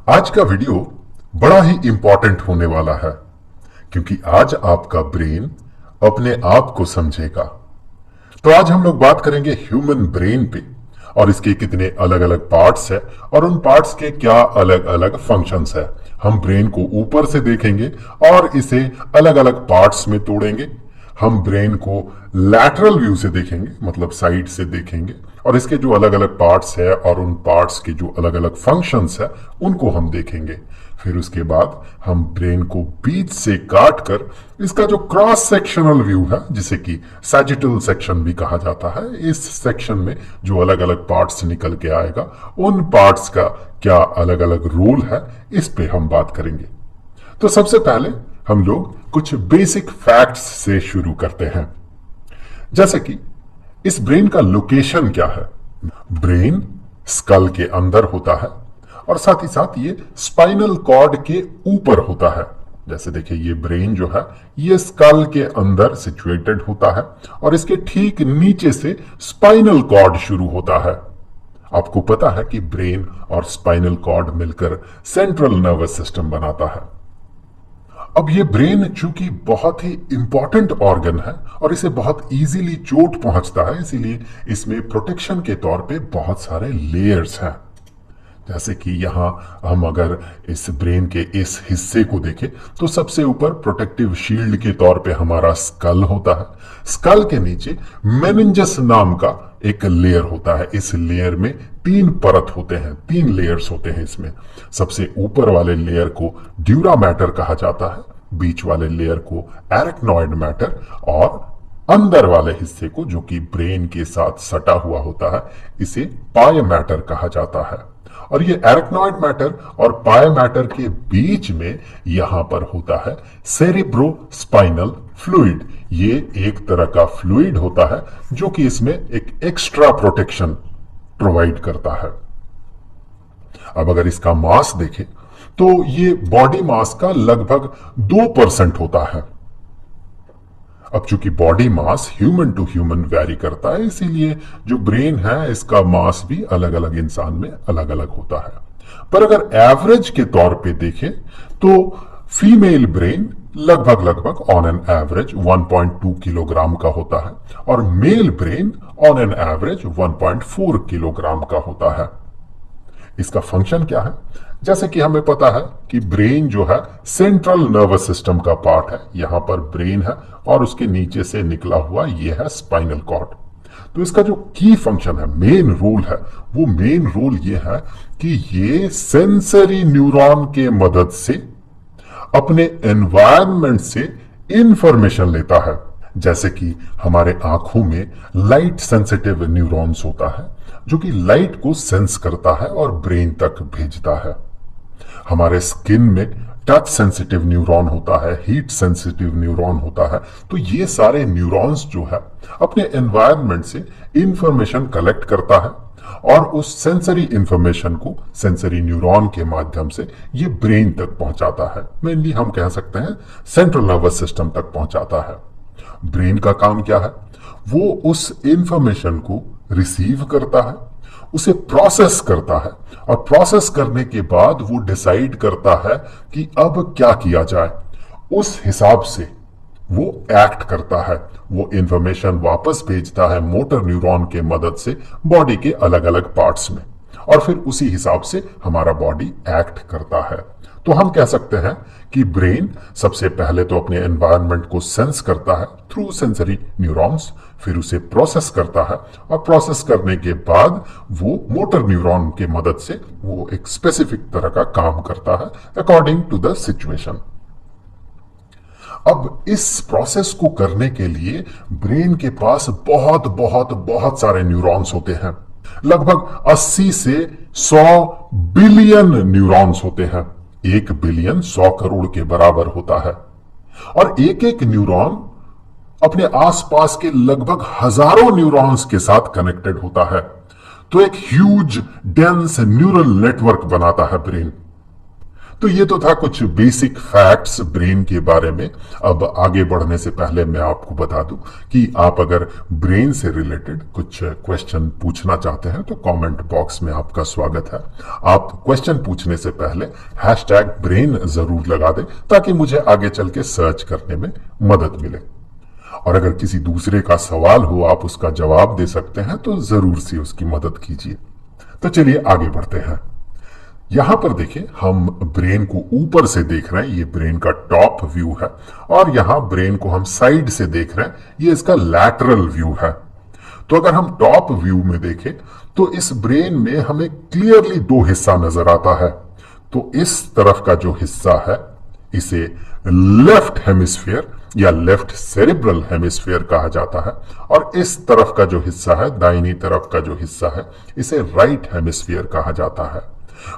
आज का वीडियो बड़ा ही इंपॉर्टेंट होने वाला है क्योंकि आज आपका ब्रेन अपने आप को समझेगा। तो आज हम लोग बात करेंगे ह्यूमन ब्रेन पे और इसके कितने अलग अलग पार्ट्स है और उन पार्ट्स के क्या अलग अलग फंक्शंस है। हम ब्रेन को ऊपर से देखेंगे और इसे अलग अलग पार्ट्स में तोड़ेंगे। हम ब्रेन को लैटरल व्यू से देखेंगे, मतलब साइड से देखेंगे, और इसके जो अलग अलग पार्ट्स है और उन पार्ट्स के जो अलग अलग फंक्शंस है उनको हम देखेंगे। फिर उसके बाद हम ब्रेन को बीच से काट कर इसका जो क्रॉस सेक्शनल व्यू है, जिसे कि सैजिटल सेक्शन भी कहा जाता है, इस सेक्शन में जो अलग अलग पार्ट्स निकल के आएगा उन पार्ट्स का क्या अलग अलग रोल है, इस पे हम बात करेंगे। तो सबसे पहले हम लोग कुछ बेसिक फैक्ट्स से शुरू करते हैं, जैसे कि इस ब्रेन का लोकेशन क्या है। ब्रेन स्कल के अंदर होता है और साथ ही साथ ये स्पाइनल कॉर्ड के ऊपर होता है। जैसे देखिए, ये ब्रेन जो है ये स्कल के अंदर सिचुएटेड होता है और इसके ठीक नीचे से स्पाइनल कॉर्ड शुरू होता है। आपको पता है कि ब्रेन और स्पाइनल कॉर्ड मिलकर सेंट्रल नर्वस सिस्टम बनाता है। अब ये ब्रेन चूंकि बहुत ही इंपॉर्टेंट ऑर्गन है और इसे बहुत इजीली चोट पहुंचता है, इसीलिए इसमें प्रोटेक्शन के तौर पे बहुत सारे लेयर्स हैं। जैसे कि यहां हम अगर इस ब्रेन के इस हिस्से को देखें तो सबसे ऊपर प्रोटेक्टिव शील्ड के तौर पे हमारा स्कल होता है। स्कल के नीचे मेनिंजस नाम का एक लेयर होता है। इस लेयर में तीन परत होते हैं, तीन लेयर्स होते हैं इसमें। सबसे ऊपर वाले लेयर को ड्यूरा मैटर कहा जाता है, बीच वाले लेयर को एरेक्नॉइड मैटर और अंदर वाले हिस्से को, जो कि ब्रेन के साथ सटा हुआ होता है, इसे पाय मैटर कहा जाता है। और ये एरेक्नॉइड मैटर और पाय मैटर के बीच में यहां पर होता है सेरेब्रो स्पाइनल फ्लूइड। ये एक तरह का फ्लूइड होता है जो कि इसमें एक एक्स्ट्रा प्रोटेक्शन प्रोवाइड करता है। अब अगर इसका मास देखें तो ये बॉडी मास का लगभग 2% होता है। अब चूंकि body mass human to human vary करता है, इसीलिए जो ब्रेन है इसका मास भी अलग अलग इंसान में अलग अलग होता है। पर अगर एवरेज के तौर पे देखें तो फीमेल ब्रेन लगभग ऑन एन एवरेज 1.2 किलोग्राम का होता है और male brain on an average 1.4 kilogram का होता है। इसका फंक्शन क्या है? जैसे कि हमें पता है कि ब्रेन जो है सेंट्रल नर्वस सिस्टम का पार्ट है। यहां पर ब्रेन है और उसके नीचे से निकला हुआ यह है स्पाइनल कॉर्ड। तो इसका जो की फंक्शन है, मेन रोल है, वो मेन रोल ये है कि ये सेंसरी न्यूरॉन के मदद से अपने एनवायरनमेंट से इंफॉर्मेशन लेता है। जैसे कि हमारे आंखों में लाइट सेंसिटिव न्यूरॉन्स होता है जो कि लाइट को सेंस करता है और ब्रेन तक भेजता है। हमारे स्किन में टच सेंसिटिव न्यूरॉन होता है, हीट सेंसिटिव न्यूरॉन होता है। तो ये सारे न्यूरॉन्स जो है अपने एनवायरनमेंट से इंफॉर्मेशन कलेक्ट करता है और उस सेंसरी इंफॉर्मेशन को सेंसरी न्यूरॉन के माध्यम से ये ब्रेन तक पहुंचाता है। मेनली हम कह सकते हैं सेंट्रल नर्वस सिस्टम तक पहुंचाता है। ब्रेन का काम क्या है? वो उस इंफॉर्मेशन को रिसीव करता है, उसे प्रोसेस करता है और प्रोसेस करने के बाद वो डिसाइड करता है कि अब क्या किया जाए। उस हिसाब से वो एक्ट करता है। वो इंफॉर्मेशन वापस भेजता है मोटर न्यूरॉन के मदद से बॉडी के अलग अलग पार्ट्स में और फिर उसी हिसाब से हमारा बॉडी एक्ट करता है। तो हम कह सकते हैं कि ब्रेन सबसे पहले तो अपने एनवायरनमेंट को सेंस करता है थ्रू सेंसरी न्यूरॉन्स, फिर उसे प्रोसेस करता है और प्रोसेस करने के बाद वो मोटर न्यूरॉन के मदद से वो एक स्पेसिफिक तरह का काम करता है अकॉर्डिंग टू द सिचुएशन। अब इस प्रोसेस को करने के लिए ब्रेन के पास बहुत सारे न्यूरॉन्स होते हैं। लगभग 80 से 100 बिलियन न्यूरॉन्स होते हैं। 1 बिलियन 100 करोड़ के बराबर होता है और एक एक न्यूरॉन अपने आसपास के लगभग हजारों न्यूरॉन्स के साथ कनेक्टेड होता है। तो एक ह्यूज डेंस न्यूरल नेटवर्क बनाता है ब्रेन। तो ये तो था कुछ बेसिक फैक्ट्स ब्रेन के बारे में। अब आगे बढ़ने से पहले मैं आपको बता दूं कि आप अगर ब्रेन से रिलेटेड कुछ क्वेश्चन पूछना चाहते हैं तो कमेंट बॉक्स में आपका स्वागत है। आप क्वेश्चन पूछने से पहले हैशटैग ब्रेन जरूर लगा दें ताकि मुझे आगे चल के सर्च करने में मदद मिले। और अगर किसी दूसरे का सवाल हो आप उसका जवाब दे सकते हैं तो जरूर से उसकी मदद कीजिए। तो चलिए आगे बढ़ते हैं। यहां पर देखिए हम ब्रेन को ऊपर से देख रहे हैं, ये ब्रेन का टॉप व्यू है, और यहां ब्रेन को हम साइड से देख रहे हैं, ये इसका लैटरल व्यू है। तो अगर हम टॉप व्यू में देखें तो इस ब्रेन में हमें क्लियरली दो हिस्सा नजर आता है। तो इस तरफ का जो हिस्सा है इसे लेफ्ट हेमिस्फीयर या लेफ्ट सेरिब्रल हेमिस्फीयर कहा जाता है, और इस तरफ का जो हिस्सा है, दाहिनी तरफ का जो हिस्सा है, इसे राइट हेमिस्फीयर कहा जाता है।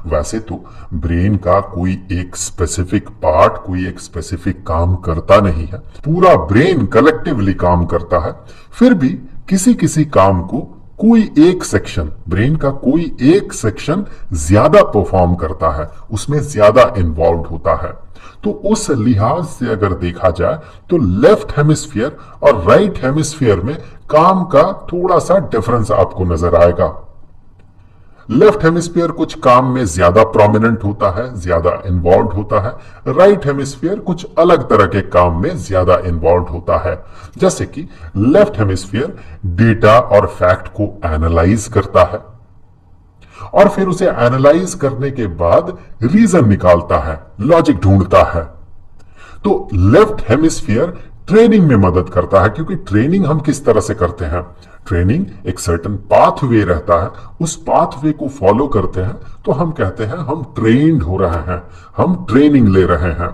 वैसे तो ब्रेन का कोई एक स्पेसिफिक पार्ट, कोई एक स्पेसिफिक काम करता नहीं है, पूरा ब्रेन कलेक्टिवली काम करता है। फिर भी किसी किसी काम को कोई एक सेक्शन, ब्रेन का कोई एक सेक्शन ज्यादा परफॉर्म करता है, उसमें ज्यादा इन्वॉल्व होता है। तो उस लिहाज से अगर देखा जाए तो लेफ्ट हेमिस्फीयर और राइट हेमिस्फीयर में काम का थोड़ा सा डिफरेंस आपको नजर आएगा। लेफ्ट हेमिस्फीयर कुछ काम में ज्यादा प्रोमिनेंट होता है, ज्यादा इन्वॉल्व होता है। राइट हेमिस्फीयर कुछ अलग तरह के काम में ज्यादा इन्वॉल्व होता है। जैसे कि लेफ्ट हेमिस्फीयर डेटा और फैक्ट को एनालाइज करता है और फिर उसे एनालाइज करने के बाद रीजन निकालता है, लॉजिक ढूंढता है। तो लेफ्ट हेमिस्फीयर ट्रेनिंग में मदद करता है, क्योंकि ट्रेनिंग हम किस तरह से करते हैं, ट्रेनिंग एक सर्टन पाथवे रहता है, उस पाथवे को फॉलो करते हैं तो हम कहते हैं हम ट्रेन्ड हो रहे हैं, हम ट्रेनिंग ले रहे हैं।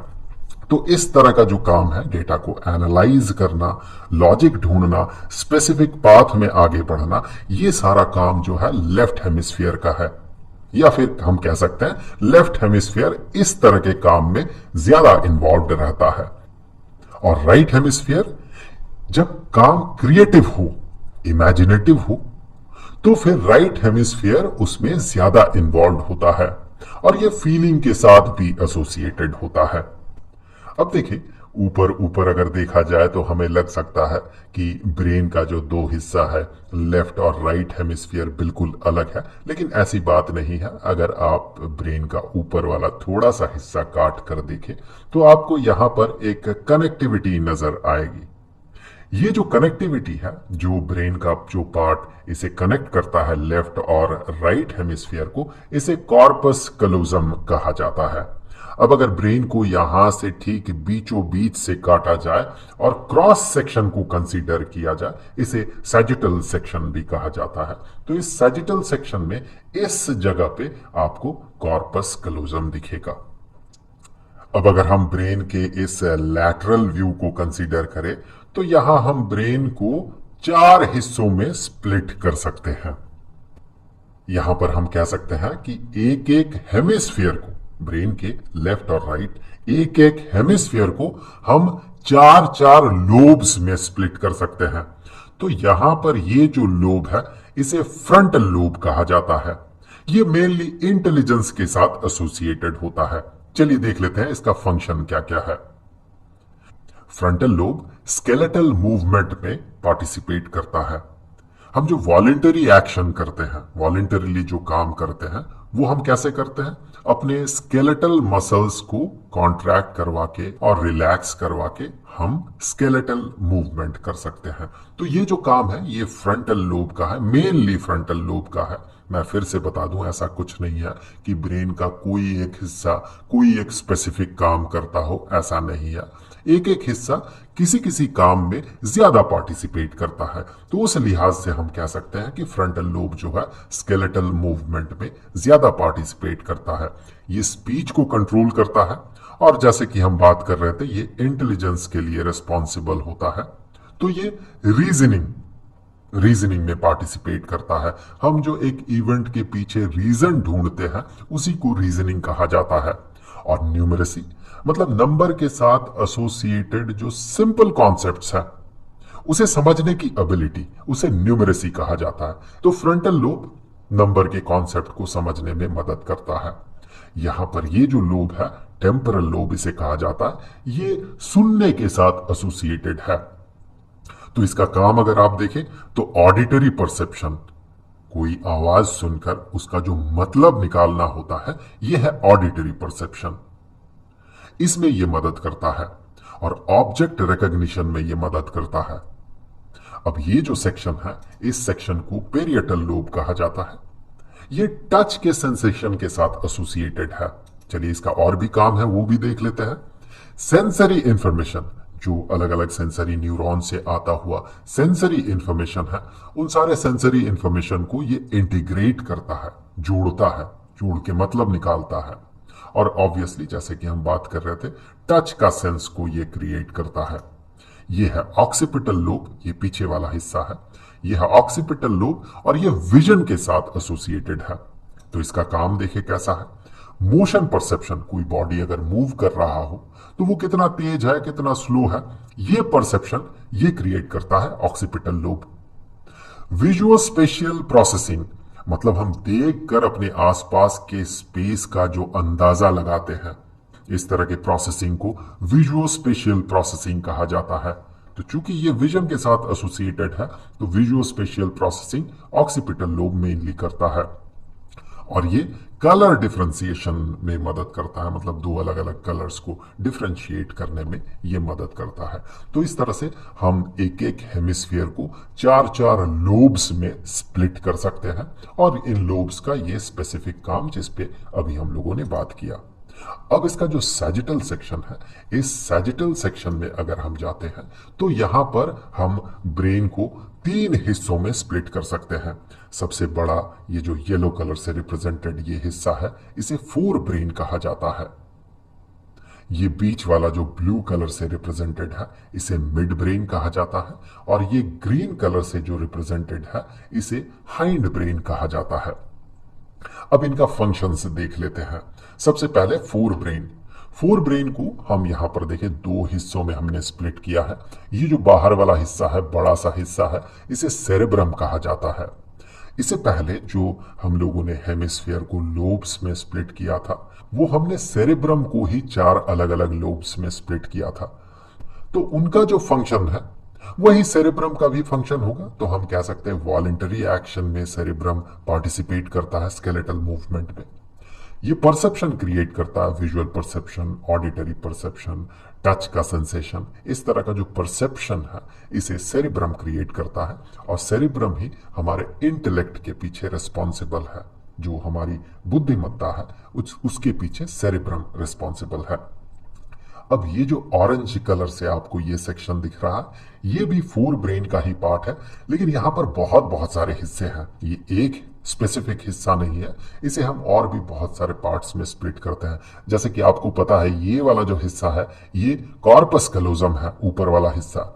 तो इस तरह का जो काम है, डेटा को एनालाइज करना, लॉजिक ढूंढना, स्पेसिफिक पाथ में आगे बढ़ना, ये सारा काम जो है लेफ्ट हेमिस्फीयर का है। या फिर हम कह सकते हैं लेफ्ट हेमिस्फीयर इस तरह के काम में ज्यादा इन्वॉल्व रहता है। और राइट हेमिस्फीयर जब काम क्रिएटिव हो, इमेजिनेटिव हो, तो फिर राइट हेमिस्फीयर उसमें ज्यादा इन्वॉल्व होता है और यह फीलिंग के साथ भी एसोसिएटेड होता है। अब देखिए ऊपर ऊपर अगर देखा जाए तो हमें लग सकता है कि ब्रेन का जो दो हिस्सा है, लेफ्ट और राइट हेमिस्फीयर, बिल्कुल अलग है, लेकिन ऐसी बात नहीं है। अगर आप ब्रेन का ऊपर वाला थोड़ा सा हिस्सा काट कर देखें तो आपको यहां पर एक कनेक्टिविटी नजर आएगी। ये जो कनेक्टिविटी है, जो ब्रेन का जो पार्ट इसे कनेक्ट करता है लेफ्ट और राइट हेमिस्फीयर को, इसे कॉर्पस कलोजम कहा जाता है। अब अगर ब्रेन को यहां से ठीक बीचों बीच से काटा जाए और क्रॉस सेक्शन को कंसीडर किया जाए, इसे सैजिटल सेक्शन भी कहा जाता है। तो इस सैजिटल सेक्शन में इस जगह पे आपको कॉर्पस कलोजम दिखेगा। अब अगर हम ब्रेन के इस लैटरल व्यू को कंसीडर करें तो यहां हम ब्रेन को 4 हिस्सों में स्प्लिट कर सकते हैं। यहां पर हम कह सकते हैं कि एक एक हेमिस्फीयर को, ब्रेन के लेफ्ट और राइट, एक एक हेमिस्फीयर को हम 4-4 लोब्स में स्प्लिट कर सकते हैं। तो यहां पर ये जो लोब है इसे फ्रंटल लोब कहा जाता है। ये मेनली इंटेलिजेंस के साथ एसोसिएटेड होता है। चलिए देख लेते हैं इसका फंक्शन क्या क्या है। फ्रंटल लोब स्केलेटल मूवमेंट में पार्टिसिपेट करता है। हम जो वॉलेंटरी एक्शन करते हैं, वॉलेंटरीली जो काम करते हैं, वो हम कैसे करते हैं, अपने स्केलेटल मसल्स को कॉन्ट्रैक्ट करवा के और रिलैक्स करवा के हम स्केलेटल मूवमेंट कर सकते हैं। तो ये जो काम है ये फ्रंटल लोब का है, मेनली फ्रंटल लोब का है। मैं फिर से बता दूं, ऐसा कुछ नहीं है कि ब्रेन का कोई एक हिस्सा कोई एक स्पेसिफिक काम करता हो, ऐसा नहीं है। एक एक हिस्सा किसी किसी काम में ज्यादा पार्टिसिपेट करता है। तो उस लिहाज से हम कह सकते हैं कि फ्रंटल लोब जो है स्केलेटल मूवमेंट में ज्यादा पार्टिसिपेट करता है। ये स्पीच को कंट्रोल करता है और जैसे कि हम बात कर रहे थे ये इंटेलिजेंस के लिए रिस्पॉन्सिबल होता है। तो ये रीजनिंग में पार्टिसिपेट करता है। हम जो एक इवेंट के पीछे रीजन ढूंढते हैं उसी को रीजनिंग कहा जाता है। और न्यूमरेसी मतलब नंबर के साथ एसोसिएटेड जो सिंपल कॉन्सेप्ट्स है उसे समझने की एबिलिटी, उसे न्यूमरेसी कहा जाता है। तो फ्रंटल लोब नंबर के कॉन्सेप्ट को समझने में मदद करता है। यहां पर ये जो लोब है, टेम्परल लोब इसे कहा जाता है, ये सुनने के साथ एसोसिएटेड है। तो इसका काम अगर आप देखें तो ऑडिटरी परसेप्शन, कोई आवाज सुनकर उसका जो मतलब निकालना होता है, यह है ऑडिटरी परसेप्शन। इसमें यह मदद करता है और ऑब्जेक्ट रिकॉग्निशन में यह मदद करता है। अब ये जो सेक्शन है, इस सेक्शन को पेरिएटल लोब कहा जाता है। ये टच के सेंसेशन के साथ एसोसिएटेड है। चलिए इसका और भी काम है, वो भी देख लेते हैं। सेंसरी इंफॉर्मेशन, जो अलग अलग सेंसरी न्यूरॉन से आता हुआ सेंसरी इंफॉर्मेशन है, उन सारे सेंसरी इंफॉर्मेशन को ये इंटीग्रेट करता है, जोड़ता है, जोड़ के मतलब निकालता है। और ऑब्वियसली जैसे कि हम बात कर रहे थे, टच का सेंस को ये क्रिएट करता है। ये है ऑक्सीपिटल लोब, ये पीछे वाला हिस्सा है। यह है ऑक्सीपिटल लोब और यह विजन के साथ एसोसिएटेड है। तो इसका काम देखे कैसा है। मोशन परसेप्शन, कोई बॉडी अगर मूव कर रहा हो तो वो कितना तेज है, कितना स्लो है, ये परसेप्शन ये क्रिएट करता है occipital lobe. Visual spatial processing, मतलब हम देख कर अपने आसपास के स्पेस का जो अंदाजा लगाते हैं, इस तरह के प्रोसेसिंग को विजुअल स्पेशियल प्रोसेसिंग कहा जाता है। तो चूंकि ये विजन के साथ एसोसिएटेड है, तो visual spatial processing occipital lobe mainly करता है। और ये कलर डिफरेंशिएशन में मदद करता है, मतलब दो अलग अलग कलर्स को डिफरेंशिएट करने में ये मदद करता है। तो इस तरह से हम एक एक हेमिस्फीयर को चार चार लोब्स में स्प्लिट कर सकते हैं, और इन लोब्स का ये स्पेसिफिक काम जिस पे अभी हम लोगों ने बात किया। अब इसका जो सैजिटल सेक्शन है, इस सैजिटल सेक्शन में अगर हम जाते हैं तो यहां पर हम ब्रेन को तीन हिस्सों में स्प्लिट कर सकते हैं। सबसे बड़ा ये जो येलो कलर से रिप्रेजेंटेड ये हिस्सा है, इसे फोर ब्रेन कहा जाता है। ये बीच वाला जो ब्लू कलर से रिप्रेजेंटेड है, इसे मिड ब्रेन कहा जाता है। और ये ग्रीन कलर से जो रिप्रेजेंटेड है, इसे हाइंड ब्रेन कहा जाता है। अब इनका फंक्शंस देख लेते हैं। सबसे पहले फोर ब्रेन। फोर ब्रेन को हम यहां पर देखें दो हिस्सों में हमने स्प्लिट किया है। ये जो बाहर वाला हिस्सा है, बड़ा सा हिस्सा है, इसे सेरेब्रम कहा जाता है। इससे पहले जो हम लोगों ने हेमिस्फीयर को लोब्स में स्प्लिट किया था, वो हमने सेरेब्रम को ही चार अलग अलग लोब्स में स्प्लिट किया था। तो उनका जो फंक्शन है वही सेरेब्रम का भी फंक्शन होगा। तो हम कह सकते हैं वॉलेंटरी एक्शन में सेरेब्रम पार्टिसिपेट करता है, स्केलेटल मूवमेंट में। ये परसेप्शन क्रिएट करता है, visual perception, auditory perception, touch का सेंसेशन। इस तरह का जो परसेप्शन है, इसे सेरेब्रम क्रिएट करता है। और सेरेब्रम ही हमारे इंटेलेक्ट के पीछे रिस्पॉन्सिबल है। जो हमारी बुद्धिमत्ता है, उसके पीछे सेरेब्रम रिस्पॉन्सिबल है। अब ये जो ऑरेंज कलर से आपको ये सेक्शन दिख रहा है, ये भी फोर ब्रेन का ही पार्ट है, लेकिन यहां पर बहुत बहुत सारे हिस्से हैं। ये एक स्पेसिफिक हिस्सा नहीं है, इसे हम और भी बहुत सारे पार्ट्स में स्प्लिट करते हैं। जैसे कि आपको पता है, ये वाला जो हिस्सा है, ये कॉर्पस कैलोजम है, ऊपर वाला हिस्सा।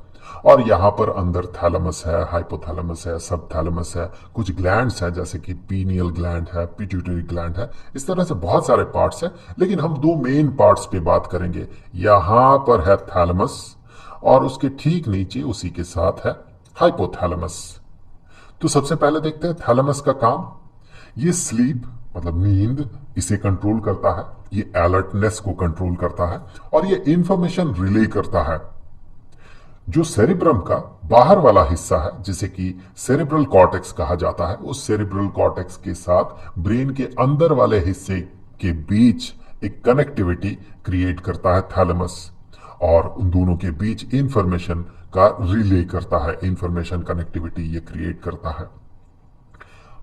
और यहां पर अंदर थैलेमस है, हाइपोथैलेमस है, सब थैलेमस है, कुछ ग्लैंड्स है जैसे कि पीनियल ग्लैंड है, पिट्यूटरी ग्लैंड है। इस तरह से बहुत सारे पार्ट्स हैं, लेकिन हम दो मेन पार्ट्स पे बात करेंगे। यहां पर है थैलेमस और उसके ठीक नीचे उसी के साथ है हाइपोथैलेमस। तो सबसे पहले देखते हैं थैलेमस का काम। ये स्लीप मतलब नींद, इसे कंट्रोल करता है। ये अलर्टनेस को कंट्रोल करता है और ये इंफॉर्मेशन रिले करता है। जो सेरेब्रम का बाहर वाला हिस्सा है, जिसे कि सेरेब्रल कॉर्टेक्स कहा जाता है, उस सेरेब्रल कॉर्टेक्स के साथ ब्रेन के अंदर वाले हिस्से के बीच एक कनेक्टिविटी क्रिएट करता है थैलेमस, और उन दोनों के बीच इंफॉर्मेशन का रिले करता है। इंफॉर्मेशन कनेक्टिविटी ये क्रिएट करता है।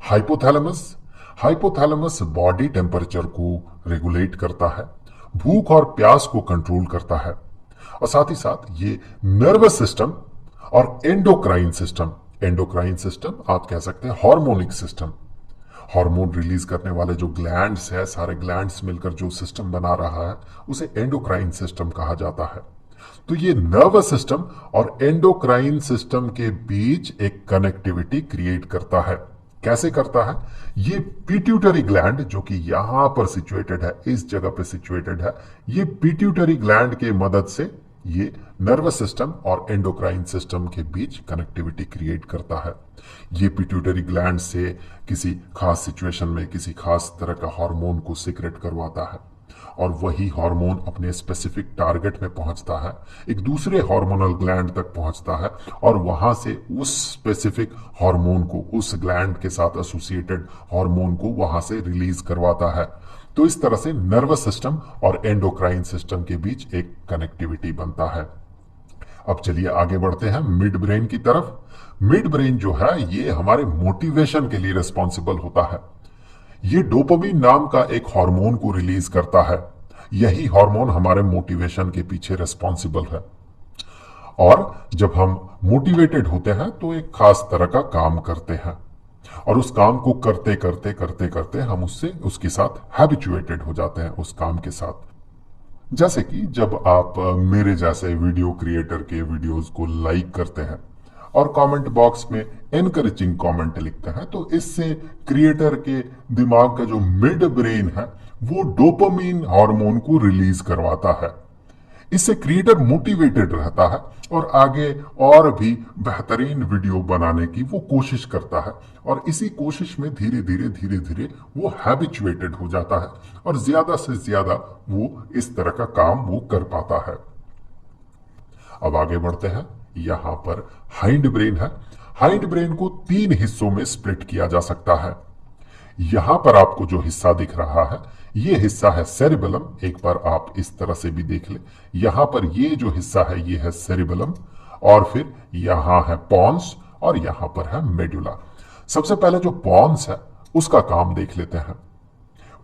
हाइपोथैलेमस, हाइपोथैलेमस बॉडी टेम्परेचर को रेगुलेट करता है, भूख और प्यास को कंट्रोल करता है, और साथ ही साथ ये नर्वस सिस्टम और एंडोक्राइन सिस्टम, एंडोक्राइन सिस्टम आप कह सकते हैं हार्मोनिक सिस्टम, हार्मोन रिलीज करने वाले जो ग्लैंड्स है, सारे ग्लैंड्स मिलकर जो सिस्टम बना रहा है, उसे एंडोक्राइन सिस्टम कहा जाता है। तो ये नर्वस सिस्टम और एंडोक्राइन सिस्टम के बीच एक कनेक्टिविटी क्रिएट करता है। कैसे करता है? ये पिट्यूटरी ग्लैंड जो कि यहां पर सिचुएटेड है, इस जगह पे सिचुएटेड है, ये पिट्यूटरी ग्लैंड के मदद से ये नर्वस सिस्टम और एंडोक्राइन सिस्टम के बीच कनेक्टिविटी क्रिएट करता है। ये पिट्यूटरी ग्लैंड से किसी खास सिचुएशन में किसी खास तरह का हार्मोन को सीक्रेट करवाता है और वही हार्मोन अपने स्पेसिफिक टारगेट में पहुंचता है, एक दूसरे हार्मोनल ग्लैंड तक पहुंचता है और वहां से उस स्पेसिफिक हार्मोन को, उस ग्लैंड के साथ एसोसिएटेड हार्मोन को वहां से रिलीज करवाता है। तो इस तरह से नर्वस सिस्टम और एंडोक्राइन सिस्टम के बीच एक कनेक्टिविटी बनता है। अब चलिए आगे बढ़ते हैं मिड ब्रेन की तरफ। मिड ब्रेन जो है ये हमारे मोटिवेशन के लिए रिस्पॉन्सिबल होता है। ये डोपामिन नाम का एक हार्मोन को रिलीज करता है। यही हार्मोन हमारे मोटिवेशन के पीछे रिस्पॉन्सिबल है। और जब हम मोटिवेटेड होते हैं तो एक खास तरह का काम करते हैं और उस काम को करते करते करते करते हम उसके साथ हैबिचुएटेड हो जाते हैं उस काम के साथ। जैसे कि जब आप मेरे जैसे वीडियो क्रिएटर के वीडियोस को लाइक करते हैं और कमेंट बॉक्स में एनकरेजिंग कमेंट लिखते हैं तो इससे क्रिएटर के दिमाग का जो मिड ब्रेन है वो डोपामिन हार्मोन को रिलीज करवाता है। इससे क्रिएटर मोटिवेटेड रहता है और आगे और भी बेहतरीन वीडियो बनाने की वो कोशिश करता है और इसी कोशिश में धीरे धीरे धीरे धीरे वो हैबिचुएटेड हो जाता है और ज्यादा से ज्यादा वो इस तरह का काम वो कर पाता है। अब आगे बढ़ते हैं। यहां पर हाइंड ब्रेन है। हाइंड ब्रेन को 3 हिस्सों में स्प्लिट किया जा सकता है। यहां पर आपको जो हिस्सा दिख रहा है ये हिस्सा है सेरिबेलम। एक बार आप इस तरह से भी देख ले। यहां पर ये जो हिस्सा है ये है सेरिबेलम और फिर यहां है पॉन्स और यहां पर है मेडुला। सबसे पहले जो पॉन्स है उसका काम देख लेते हैं।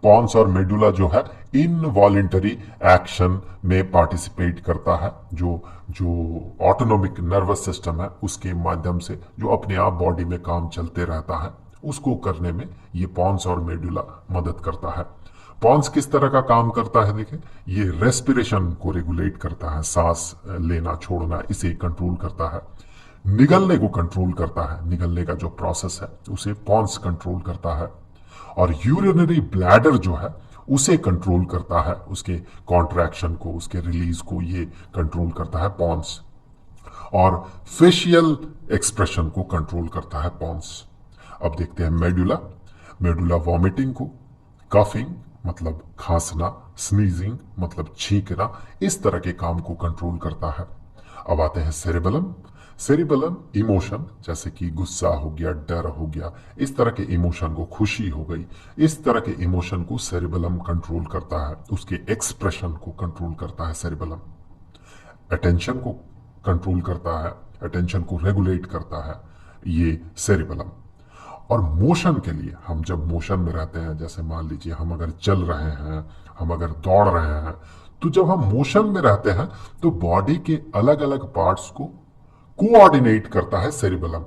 पॉन्स और मेडुला जो है इनवॉलेंटरी एक्शन में पार्टिसिपेट करता है। जो जो ऑटोनोमिक नर्वस सिस्टम है उसके माध्यम से जो अपने आप बॉडी में काम चलते रहता है उसको करने में ये पॉन्स और मेडुला मदद करता है। पॉन्स किस तरह का काम करता है देखें। ये रेस्पिरेशन को रेगुलेट करता है, सांस लेना छोड़ना इसे कंट्रोल करता है। निगलने को कंट्रोल करता है, निगलने का जो प्रोसेस है उसे पॉन्स कंट्रोल करता है। और यूरिनरी ब्लैडर जो है उसे कंट्रोल करता है, उसके कॉन्ट्रैक्शन को, उसके रिलीज को ये कंट्रोल करता है पॉन्स। और फेशियल एक्सप्रेशन को कंट्रोल करता है पॉन्स। अब देखते हैं मेडुला। मेडुला वॉमिटिंग को, कफिंग मतलब खांसना, स्नीजिंग मतलब छींकना, इस तरह के काम को कंट्रोल करता है। अब आते हैं सेरिबेलम। सेरिबेलम इमोशन जैसे कि गुस्सा हो गया, डर हो गया, इस तरह के इमोशन को, खुशी हो गई, इस तरह के इमोशन को सेरिबेलम कंट्रोल करता है, उसके एक्सप्रेशन को कंट्रोल करता है सेरिबेलम। अटेंशन को कंट्रोल करता है, अटेंशन को रेगुलेट करता है ये सेरिबेलम। और मोशन के लिए, हम जब मोशन में रहते हैं, जैसे मान लीजिए हम अगर चल रहे हैं, हम अगर दौड़ रहे हैं, तो जब हम मोशन में रहते हैं तो बॉडी के अलग अलग पार्ट्स को कोऑर्डिनेट करता है सेरिबेलम।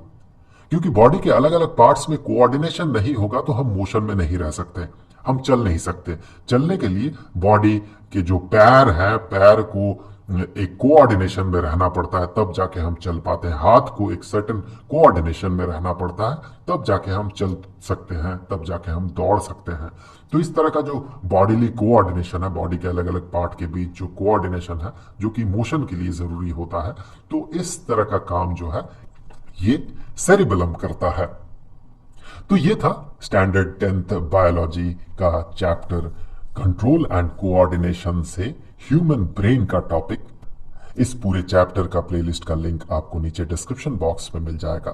क्योंकि बॉडी के अलग अलग पार्ट्स में कोऑर्डिनेशन नहीं होगा तो हम मोशन में नहीं रह सकते, हम चल नहीं सकते। चलने के लिए बॉडी के जो पैर हैं, पैर को एक कोऑर्डिनेशन में रहना पड़ता है, तब जाके हम चल पाते हैं। हाथ को एक सर्टेन कोऑर्डिनेशन में रहना पड़ता है, तब जाके हम चल सकते हैं, तब जाके हम दौड़ सकते हैं। तो इस तरह का जो बॉडीली कोऑर्डिनेशन है, बॉडी के अलग अलग पार्ट के बीच जो कोऑर्डिनेशन है, जो कि मोशन के लिए जरूरी होता है, तो इस तरह का काम जो है ये सेरिबेलम करता है। तो ये था स्टैंडर्ड 10th बायोलॉजी का चैप्टर कंट्रोल एंड कोऑर्डिनेशन से ह्यूमन ब्रेन का टॉपिक। इस पूरे चैप्टर का प्लेलिस्ट का लिंक आपको नीचे डिस्क्रिप्शन बॉक्स में मिल जाएगा।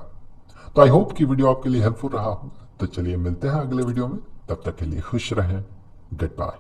तो आई होप कि वीडियो आपके लिए हेल्पफुल रहा होगा। तो चलिए मिलते हैं अगले वीडियो में, तब तक के लिए खुश रहें। Good bye.